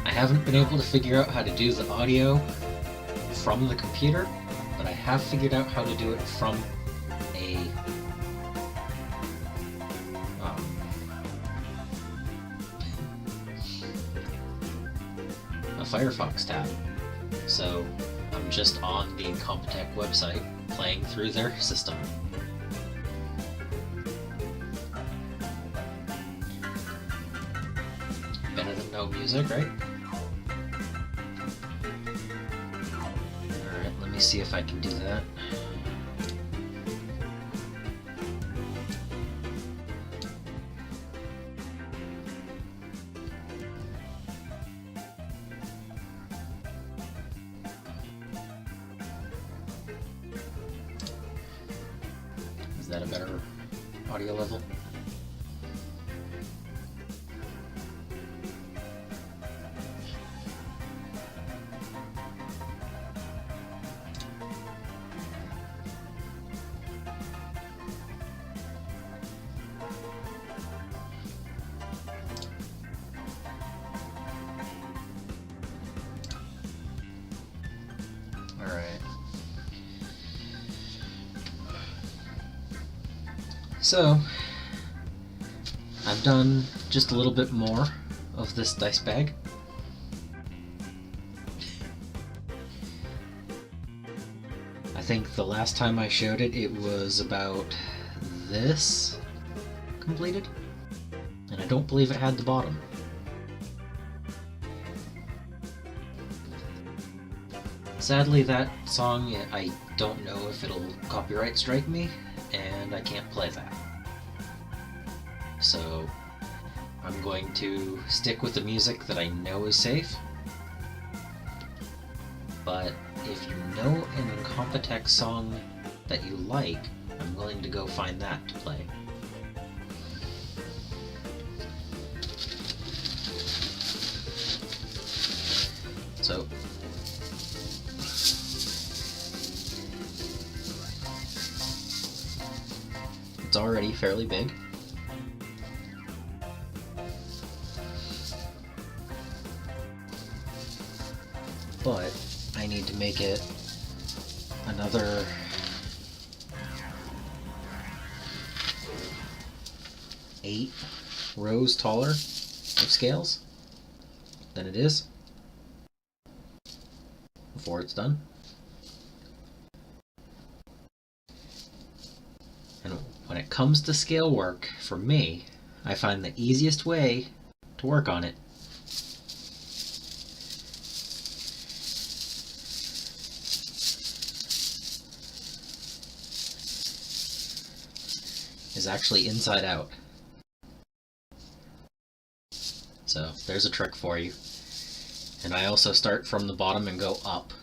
I haven't been able to figure out how to do the audio from the computer, but I have figured out how to do it from a Firefox tab. So I'm just on the Incompetech website playing through their system. Better than no music, right? Alright, let me see if I can do that. Is that a better audio level? Alright. So, I've done just a little bit more of this dice bag. I think the last time I showed it, it was about this completed, and I don't believe it had the bottom. Sadly, that song, I don't know if it'll copyright strike me, and I can't play that. So I'm going to stick with the music that I know is safe. But if you know an Incompetech song that you like, I'm willing to go find that to play. So it's already fairly big. But I need to make it another 8 rows taller of scales than it is before it's done. And when it comes to scale work, for me, I find the easiest way to work on it is actually inside out. So there's a trick for you. And I also start from the bottom and go up.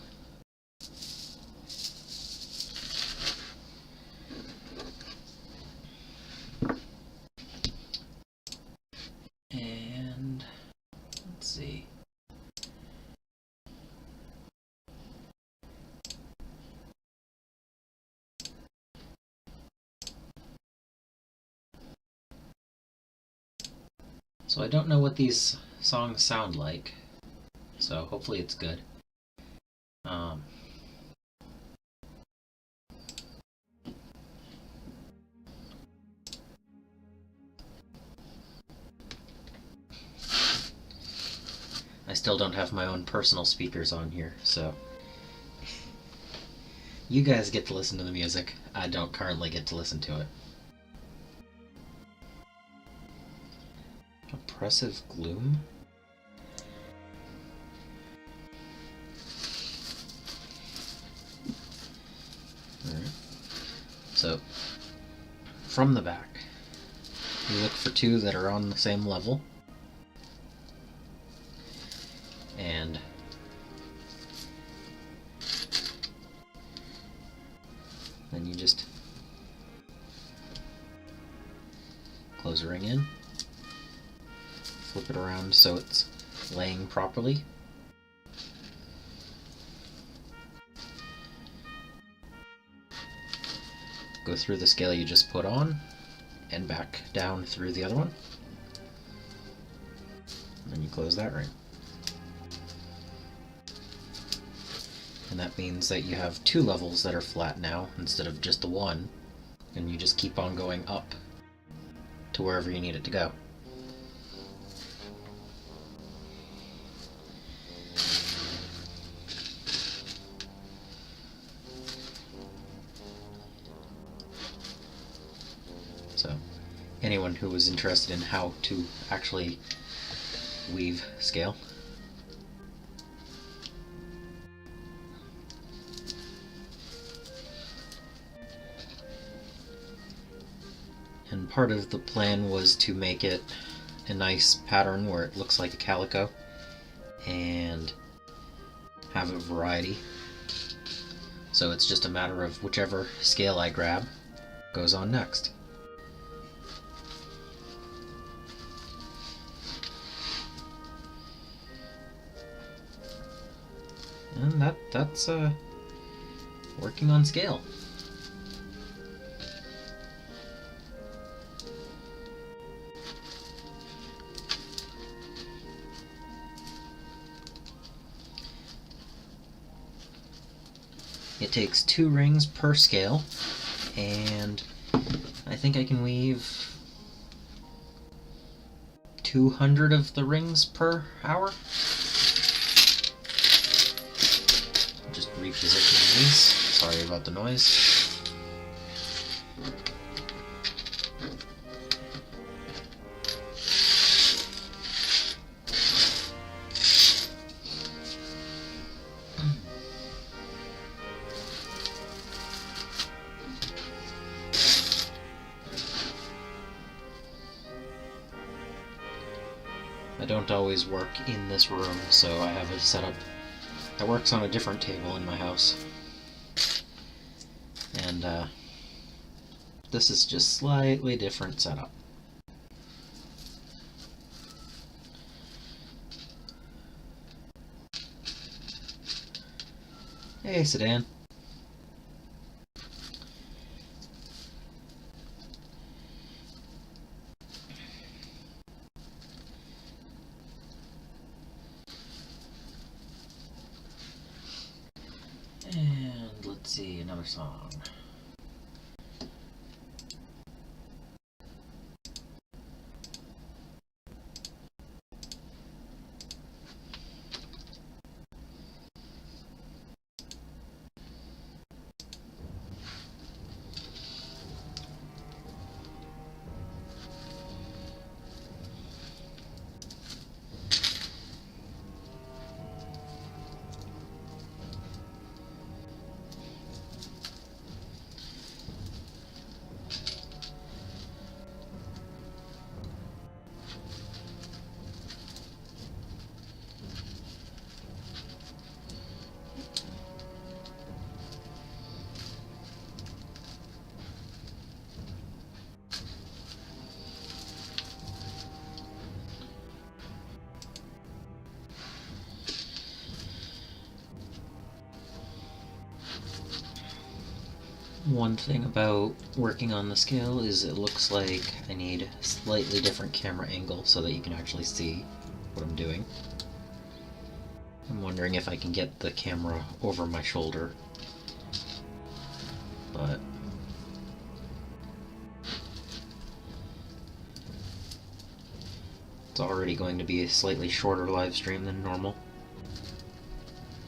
And let's see. So I don't know what these songs sound like, so hopefully it's good. I still don't have my own personal speakers on here, so you guys get to listen to the music. I don't currently get to listen to it. Oppressive gloom? Alright. So, from the back, you look for 2 that are on the same level. And then you just close the ring in, flip it around so it's laying properly. Go through the scale you just put on and back down through the other one. And then you close that ring. and that means that you have 2 levels that are flat now instead of just the one, and you just keep on going up to wherever you need it to go. So, anyone who was interested in how to actually weave scale, and part of the plan was to make it a nice pattern where it looks like a calico and have a variety. So it's just a matter of whichever scale I grab goes on next. And that's working on scale. It takes 2 rings per scale, and I think I can weave 200 of the rings per hour. Just repositioning these. Sorry about the noise. I don't always work in this room, so I have a setup that works on a different table in my house. And this is just slightly different setup. Hey, Sedan. And let's see, another song. One thing about working on the scale is it looks like I need a slightly different camera angle so that you can actually see what I'm doing. I'm wondering if I can get the camera over my shoulder, but it's already going to be a slightly shorter live stream than normal,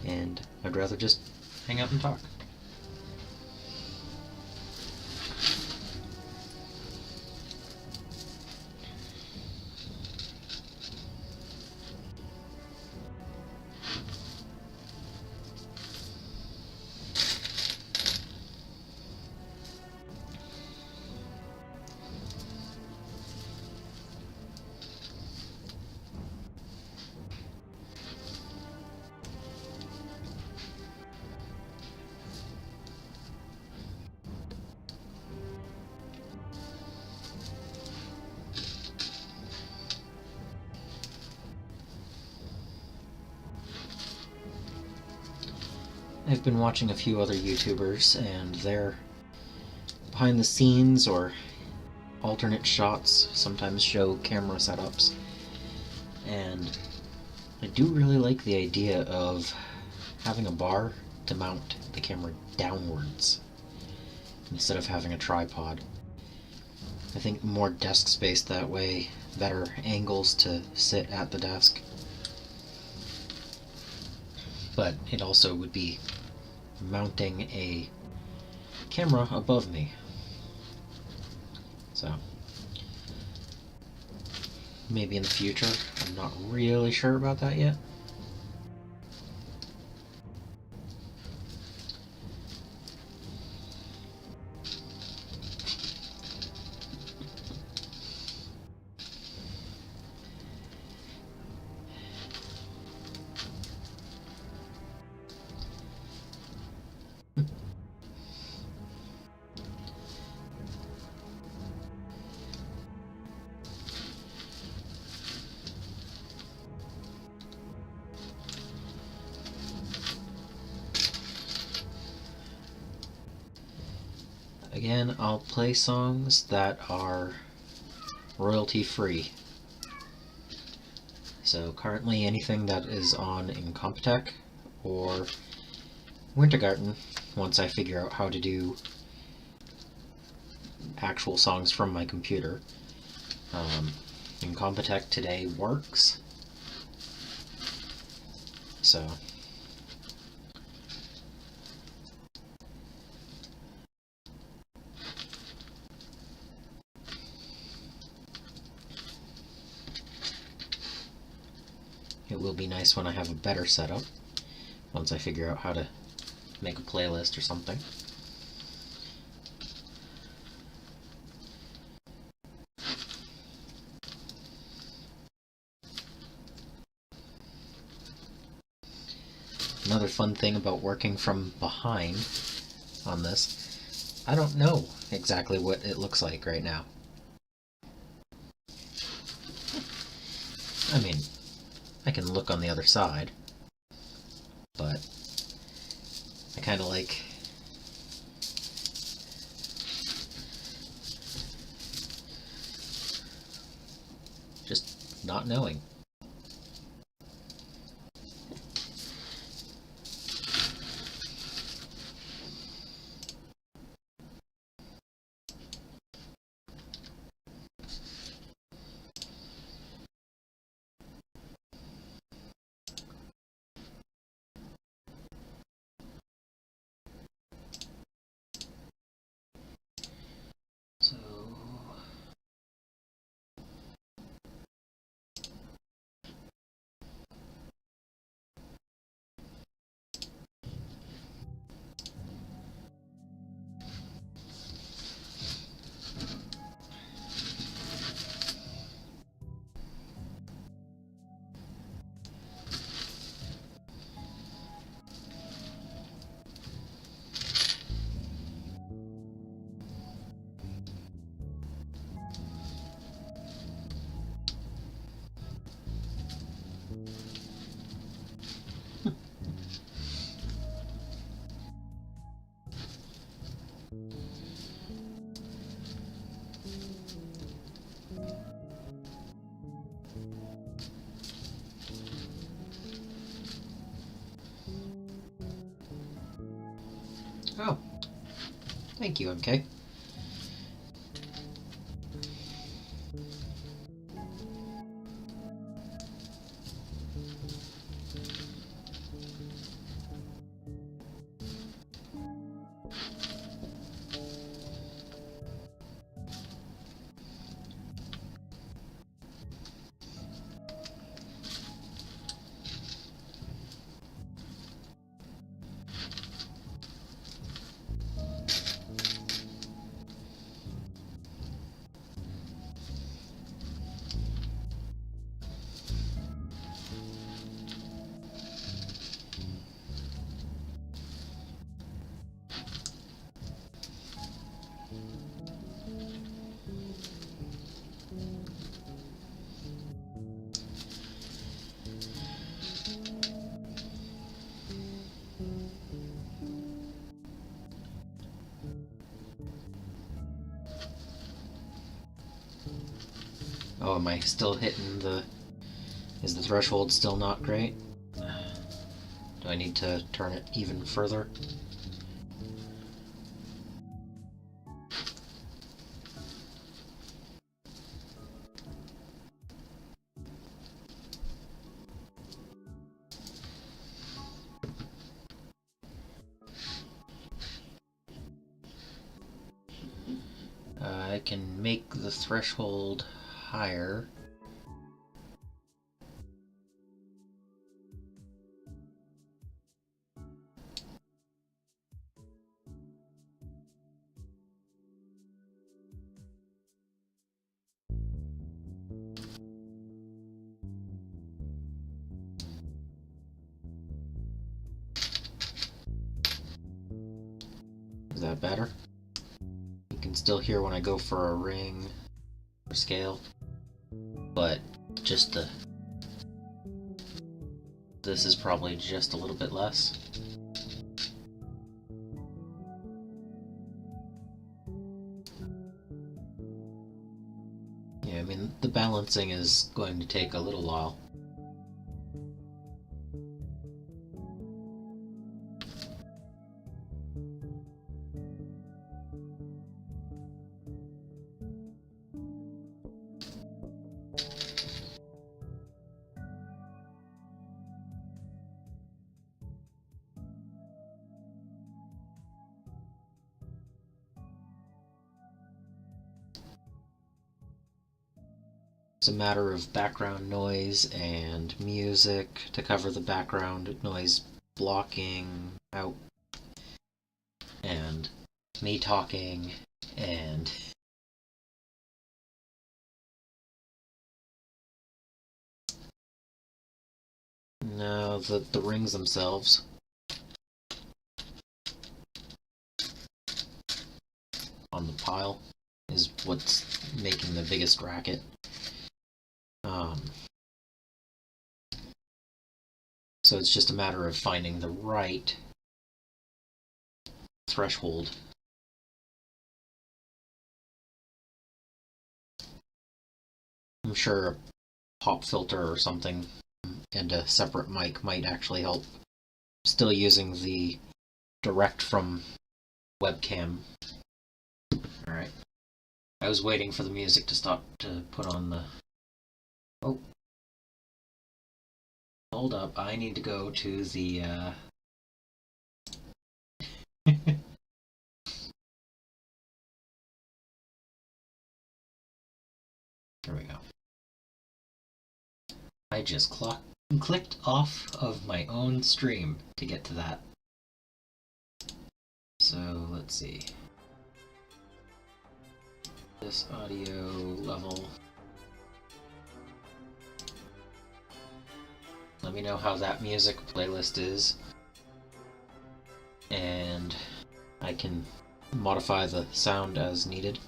and I'd rather just hang out and talk. I've been watching a few other YouTubers, and their behind the scenes or alternate shots sometimes show camera setups, and I do really like the idea of having a bar to mount the camera downwards instead of having a tripod. I think more desk space that way, better angles to sit at the desk. But it also would be mounting a camera above me. So maybe in the future. I'm not really sure about that yet. Again, I'll play songs that are royalty free. So currently anything that is on Incompetech or Wintergarten, once I figure out how to do actual songs from my computer. Incompetech today works. So it will be nice when I have a better setup, once I figure out how to make a playlist or something. Another fun thing about working from behind on this, I don't know exactly what it looks like right now. I mean, I can look on the other side, but I kind of like just not knowing. So oh, thank you, MK. Oh, am I still hitting the... Is the threshold still not great? Do I need to turn it even further? I can make the threshold higher. Is that better? You can still hear when I go for a ring or scale, but just this is probably just a little bit less. Yeah, I mean, the balancing is going to take a little while. It's a matter of background noise and music to cover the background noise blocking out, and me talking, and no, the rings themselves. On the pile is what's making the biggest racket. So it's just a matter of finding the right threshold. I'm sure a pop filter or something and a separate mic might actually help. Still using the direct from webcam. Alright. I was waiting for the music to stop to put on the... Oh. Hold up, I need to go to the, There we go. I just clicked off of my own stream to get to that. So, let's see. This audio level. Let me know how that music playlist is. And I can modify the sound as needed.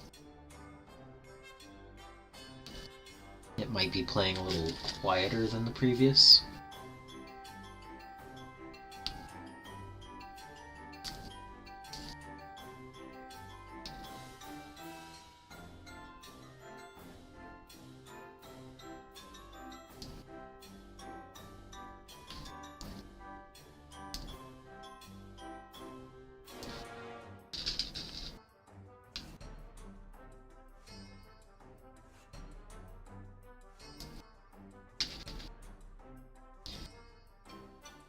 It might be playing a little quieter than the previous.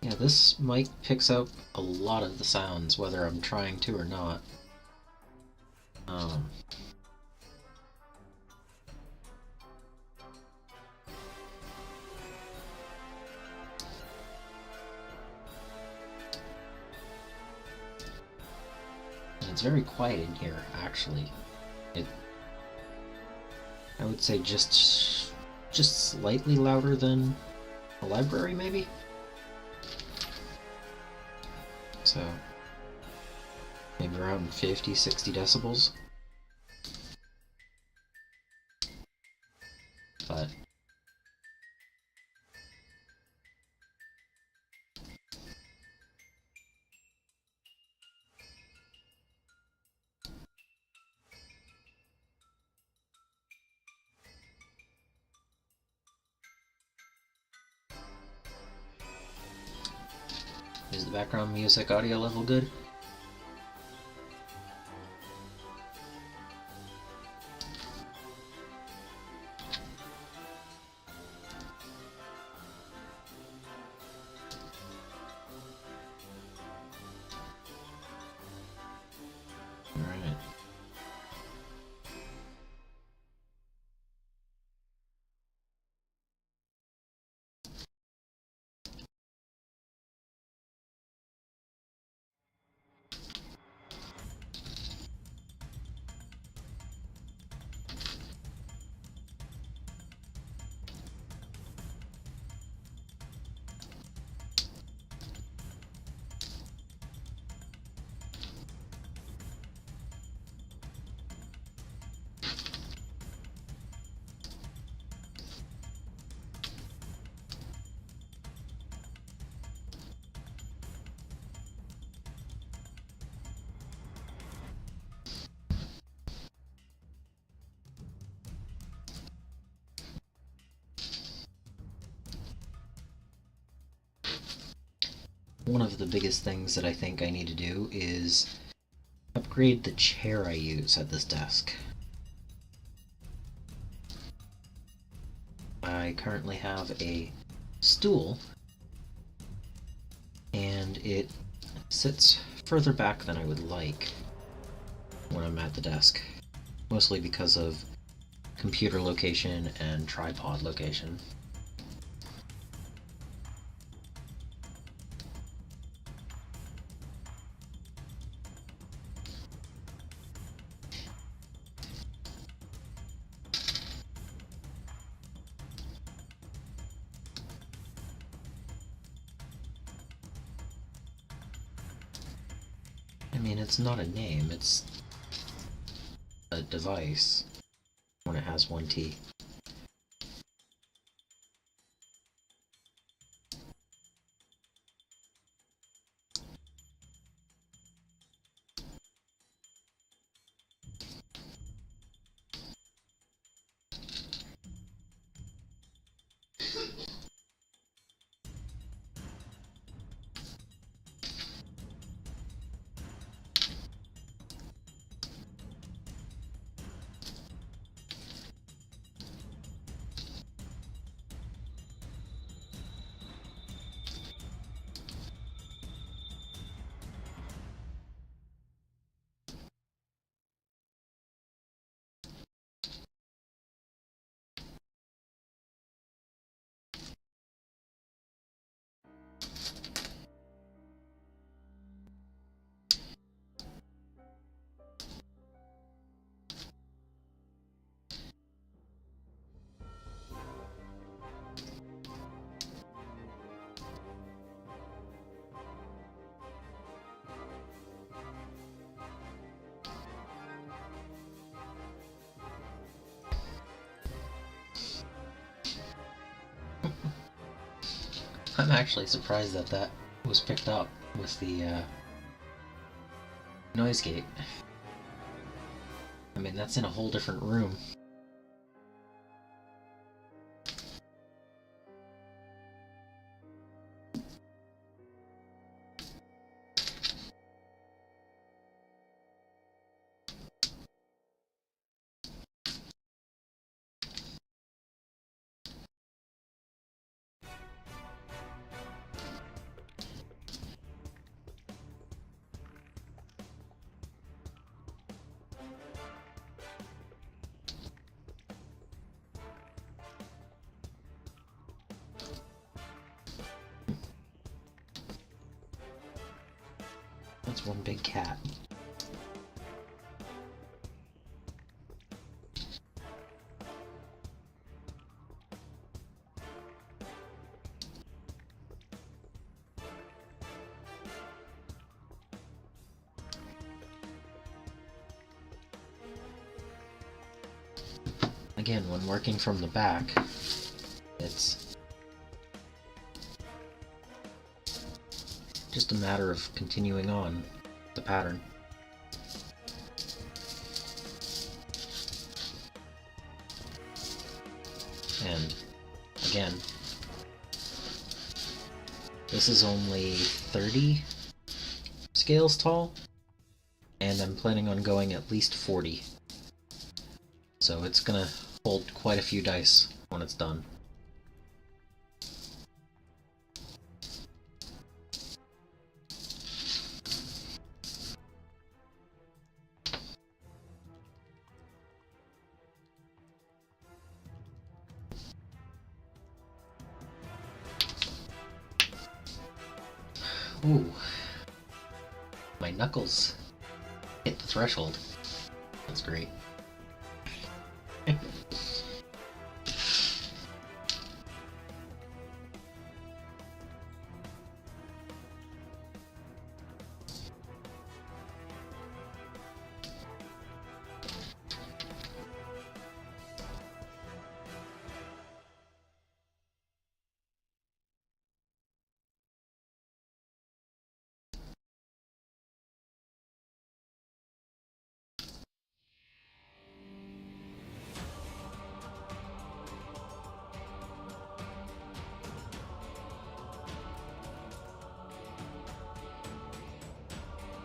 Yeah, this mic picks up a lot of the sounds, whether I'm trying to or not. And it's very quiet in here, actually. I would say just slightly louder than the library, maybe? So, maybe around 50, 60 decibels. But Is the background music audio level good? Alright. One of the biggest things that I think I need to do is upgrade the chair I use at this desk. I currently have a stool, and it sits further back than I would like when I'm at the desk, mostly because of computer location and tripod location. I mean, it's not a name, it's a device when it has one T. I'm actually surprised that that was picked up with the noise gate. I mean, that's in a whole different room. That's one big cat. Again, when working from the back, it's just a matter of continuing on the pattern. And again, This is only 30 scales tall, and I'm planning on going at least 40. So it's gonna hold quite a few dice when it's done. Ooh. My knuckles hit the threshold. That's great.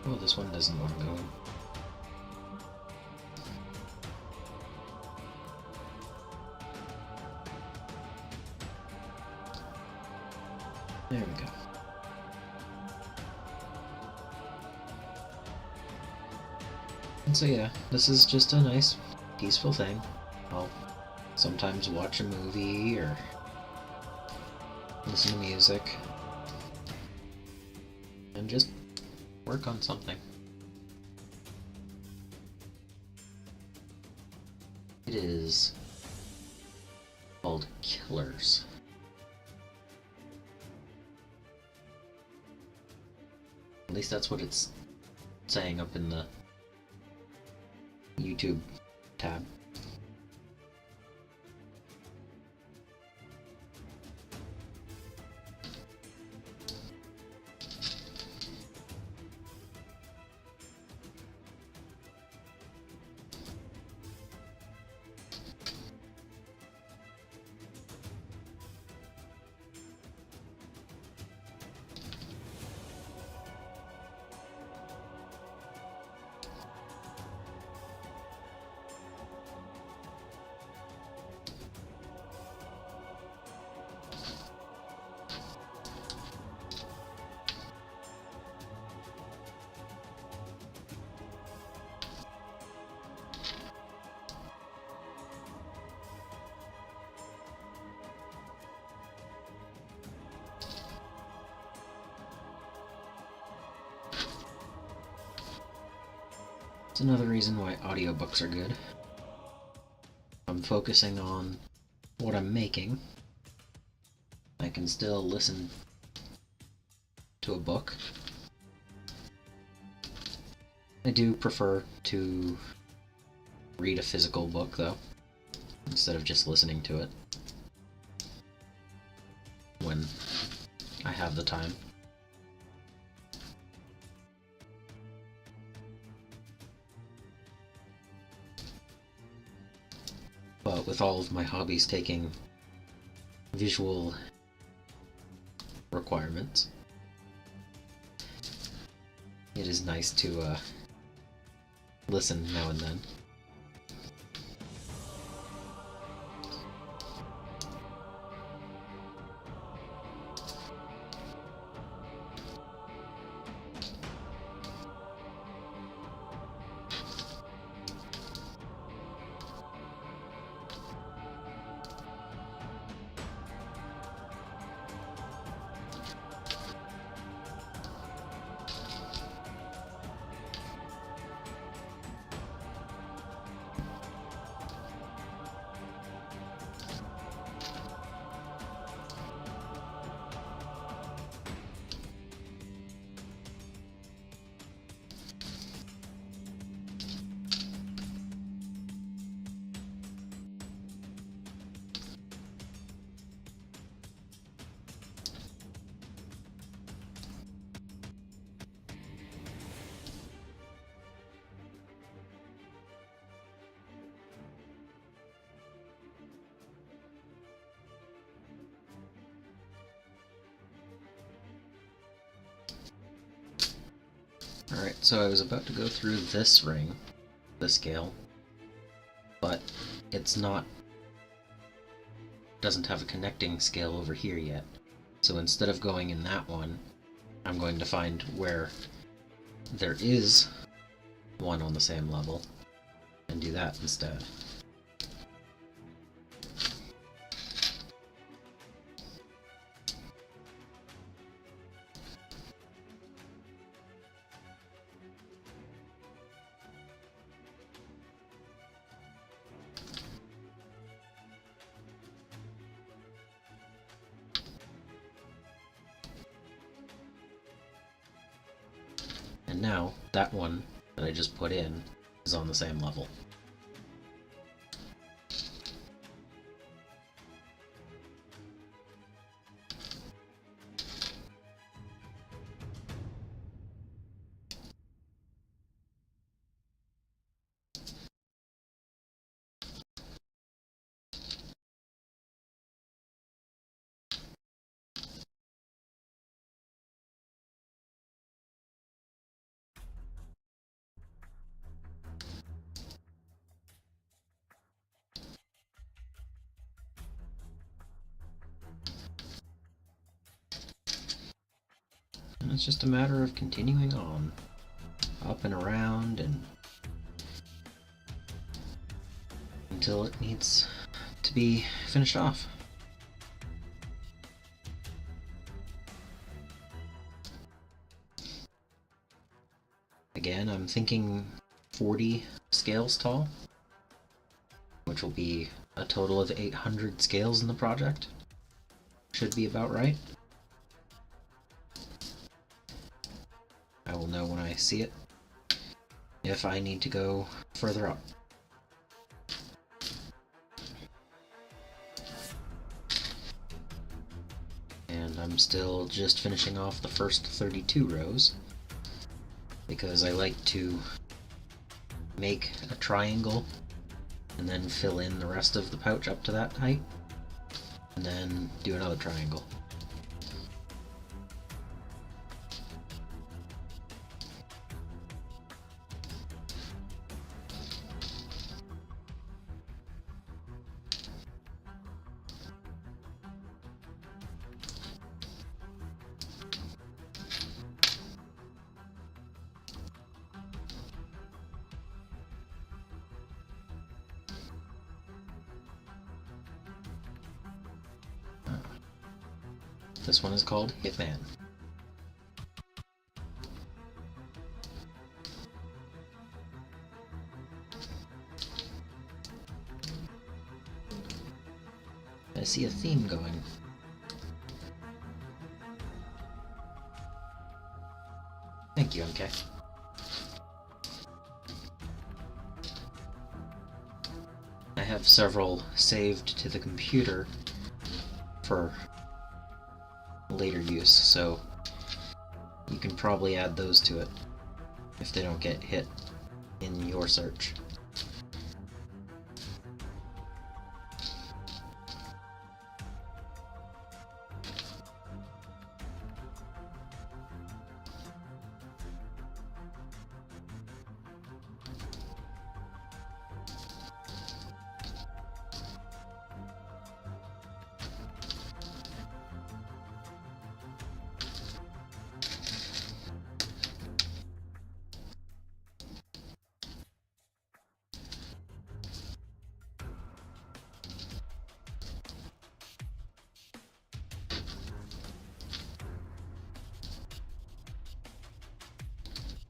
Oh, this one doesn't want to go in. There we go. And so yeah, this is just a nice, peaceful thing. I'll sometimes watch a movie or listen to music and just work on something. It is called Killers. At least that's what it's saying up in the YouTube tab. It's another reason why audiobooks are good. I'm focusing on what I'm making. I can still listen to a book. I do prefer to read a physical book, though, instead of just listening to it when I have the time. But with all of my hobbies taking visual requirements, it is nice to listen now and then. Alright, so I was about to go through this ring, the scale, but it's not, doesn't have a connecting scale over here yet. So instead of going in that one, I'm going to find where there is one on the same level and do that instead. And now, that one that I just put in is on the same level. And it's just a matter of continuing on, up and around, and until it needs to be finished off. Again, I'm thinking 40 scales tall, which will be a total of 800 scales in the project. Should be about right. I will know when I see it if I need to go further up. And I'm still just finishing off the first 32 rows because I like to make a triangle and then fill in the rest of the pouch up to that height and then do another triangle. This one is called Hitman. I see a theme going. Thank you, MK. I have several saved to the computer for later use, so you can probably add those to it if they don't get hit in your search.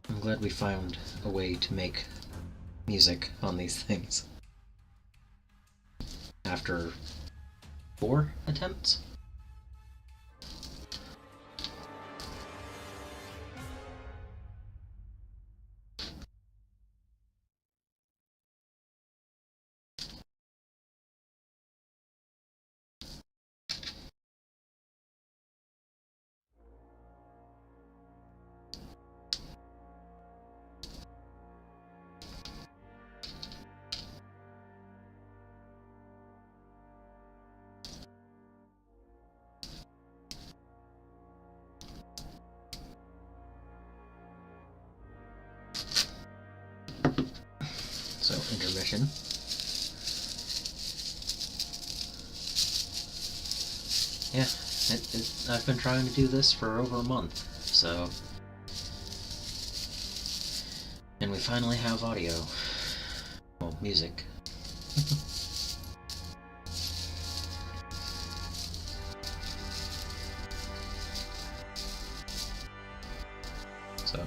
I'm glad we found a way to make music on these things. After 4 attempts? So, intermission. Yeah, I've been trying to do this for over a month, so... And we finally have audio. Well, music. So...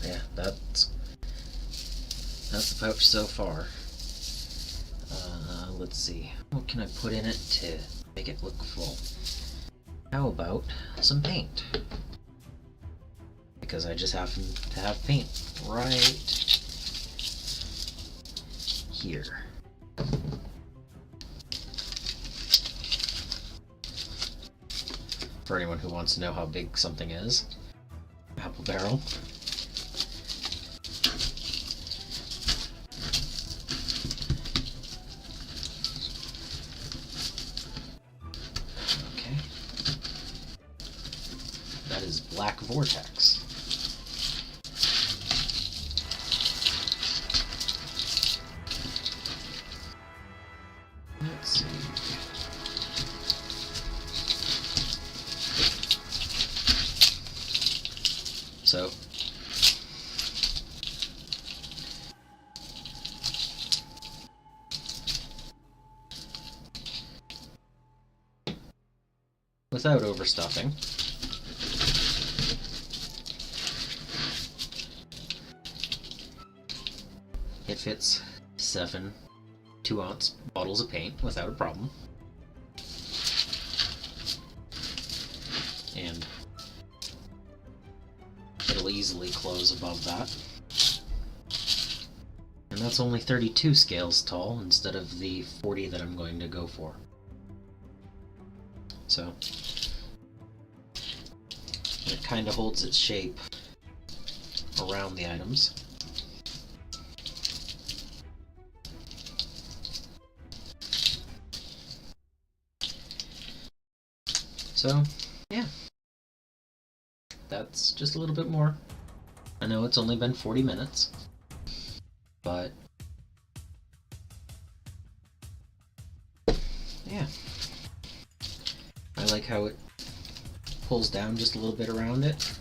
Yeah, that's the pouch so far. Let's see, what can I put in it to make it look full? How about some paint? Because I just happen to have paint right here. For anyone who wants to know how big something is, apple barrel. That is black vortex. Let's see. So, without overstuffing, it fits 7 2-ounce bottles of paint without a problem. And it'll easily close above that. And that's only 32 scales tall instead of the 40 that I'm going to go for. So it kind of holds its shape around the items. So, yeah. That's just a little bit more. I know it's only been 40 minutes, but yeah. I like how it pulls down just a little bit around it,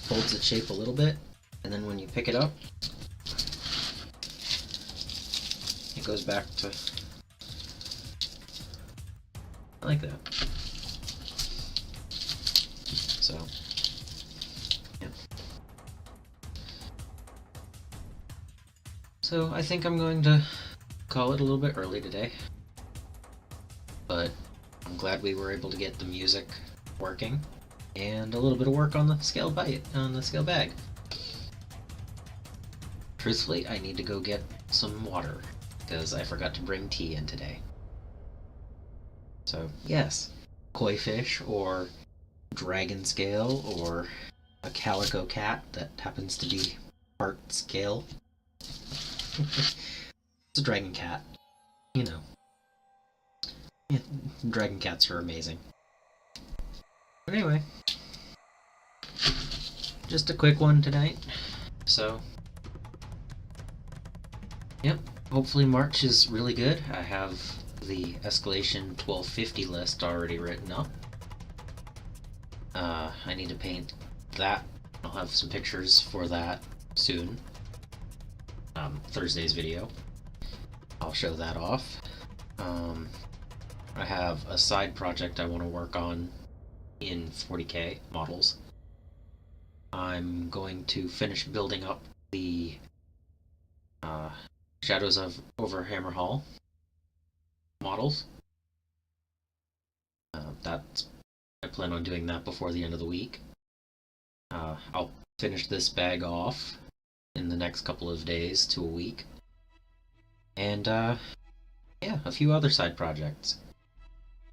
holds its shape a little bit, and then when you pick it up, it goes back to like that. So, yeah. So I think I'm going to call it a little bit early today, but I'm glad we were able to get the music working and a little bit of work on the scale bag. Truthfully, I need to go get some water because I forgot to bring tea in today. So yes, koi fish or dragon scale or a calico cat that happens to be part scale. It's a dragon cat, you know. Yeah, dragon cats are amazing. But anyway, just a quick one tonight. So, yep, hopefully March is really good. I have the escalation 1250 list already written up. I need to paint that. I'll have some pictures for that soon. Thursday's video. I'll show that off. I have a side project I want to work on in 40K models. I'm going to finish building up the Shadows over Hammer Hall models. I plan on doing that before the end of the week. I'll finish this bag off in the next couple of days to a week. And yeah, a few other side projects.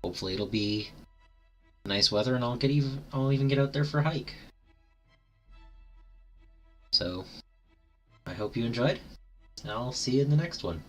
Hopefully it'll be nice weather and I'll even get out there for a hike. So I hope you enjoyed, and I'll see you in the next one.